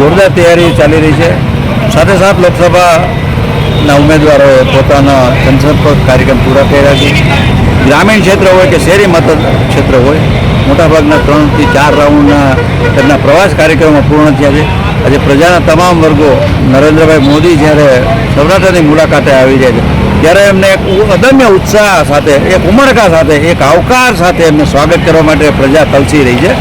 જોરદાર તૈયારી ચાલી રહી છે। સાથે સાથ લોકસભાના ઉમેદવારોએ પોતાના જનસંપર્ક કાર્યક્રમ પૂરા કર્યા છે। ગ્રામીણ ક્ષેત્ર હોય કે શહેરી મત ક્ષેત્ર હોય, મોટાભાગના 3 થી 4 રાઉન્ડના તેમના પ્રવાસ કાર્યક્રમો પૂર્ણ થયા છે। આજે પ્રજાના તમામ વર્ગો નરેન્દ્રભાઈ મોદી જ્યારે સૌરાષ્ટ્રની મુલાકાતે આવી રહ્યા છે ત્યારે એમને એક અદમ્ય ઉત્સાહ સાથે, એક ઉમળકા સાથે, એક આવકાર સાથે એમને સ્વાગત કરવા માટે પ્રજા તલસી રહી છે।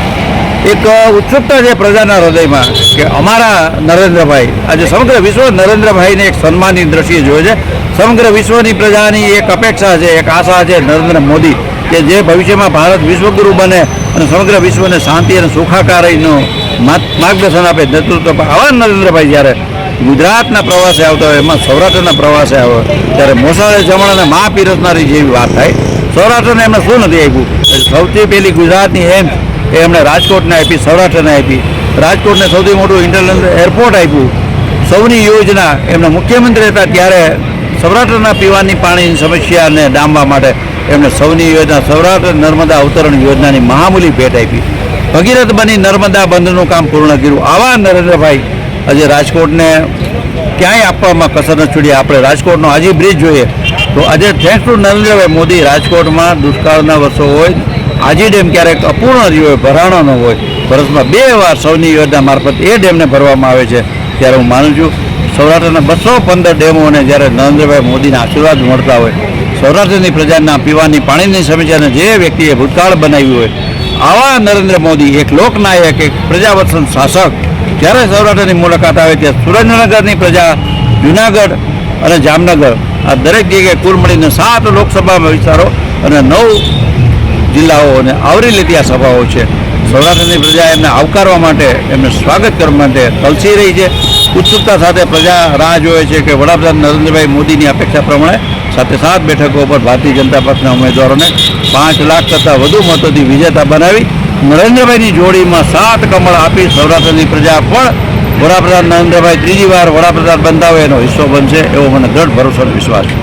એક ઉત્સુકતા છે પ્રજાના હૃદયમાં કે અમારા નરેન્દ્રભાઈ, આજે સમગ્ર વિશ્વ નરેન્દ્રભાઈને એક સન્માનની દ્રષ્ટિએ જોવે છે। સમગ્ર વિશ્વની પ્રજાની એક અપેક્ષા છે, એક આશા છે નરેન્દ્ર મોદી કે જે ભવિષ્યમાં ભારત વિશ્વગુરુ બને અને સમગ્ર વિશ્વને શાંતિ અને સુખાકારીનું માર્ગદર્શન આપે, નેતૃત્વ આપે। આવા નરેન્દ્રભાઈ જ્યારે ગુજરાતના પ્રવાસે આવતા હોય, એમાં સૌરાષ્ટ્રના પ્રવાસે આવે ત્યારે મોસાળે જમણ અને મા પીરસનારી જેવી વાત થાય। સૌરાષ્ટ્રને એમને શું નથી આપ્યું? સૌથી પહેલી ગુજરાતની એમ્સ એ એમણે રાજકોટને આપી, સૌરાષ્ટ્રને આપી। રાજકોટને સૌથી મોટું ઇન્ટરનેશનલ એરપોર્ટ આપ્યું। સૌની યોજના એમના મુખ્યમંત્રી હતા ત્યારે સૌરાષ્ટ્રના પીવાની પાણીની સમસ્યાને ડામવા માટે એમણે સૌની યોજના, સૌરાષ્ટ્ર નર્મદા અવતરણ યોજનાની મહામૂલી ભેટ આપી। ભગીરથ બની નર્મદા બંધનું કામ પૂર્ણ કર્યું। આવા નરેન્દ્રભાઈ આજે રાજકોટને ક્યાંય આપવામાં કસર ન છોડી। આપણે રાજકોટનો હાજી બ્રિજ જોઈએ તો આજે થેન્ક્સ ટુ નરેન્દ્રભાઈ મોદી રાજકોટમાં દુષ્કાળના વર્ષો હોય, હાજી ડેમ ક્યારેક અપૂર્ણ રહ્યો હોય, ભરાણો ન હોય, વર્ષમાં 2 વાર સૌની યોજના મારફત એ ડેમને ભરવામાં આવે છે। ત્યારે હું માનું છું સૌરાષ્ટ્રના 215 ડેમોને જ્યારે નરેન્દ્રભાઈ મોદીના આશીર્વાદ મળતા હોય, સૌરાષ્ટ્રની પ્રજાના પીવાની પાણીની સમસ્યાને જે વ્યક્તિએ ભૂતકાળ બનાવ્યું હોય, આવા નરેન્દ્ર મોદી એક લોકનાયક, એક પ્રજાવત્સલ શાસક જ્યારે સૌરાષ્ટ્રની મુલાકાત આવે ત્યારે સુરેન્દ્રનગરની પ્રજા, જૂનાગઢ અને જામનગર આ દરેક જગ્યાએ કુલ મળીને 7 લોકસભા વિસ્તારો અને 9 જિલ્લાઓને આવરી લેતી આ સભાઓ છે। સૌરાષ્ટ્રની પ્રજા એમને આવકારવા માટે, એમને સ્વાગત કરવા માટે તલસી રહી છે। ઉત્સુકતા સાથે પ્રજા રાહ જોવે છે કે વડાપ્રધાન નરેન્દ્રભાઈ મોદીની અપેક્ષા પ્રમાણે 7 બેઠકો પર ભારતીય જનતા પક્ષના ઉમેદવારોને 5 લાખ કરતાં વધુ મતોથી વિજેતા બનાવી નરેન્દ્રભાઈની જોડીમાં 7 કમળ આપી સૌરાષ્ટ્રની પ્રજા પણ વડાપ્રધાન નરેન્દ્રભાઈ ત્રીજી વાર વડાપ્રધાન બનતા હોય એનો હિસ્સો બનશે, એવો મને દ્રઢ ભરોસો અને વિશ્વાસ છે।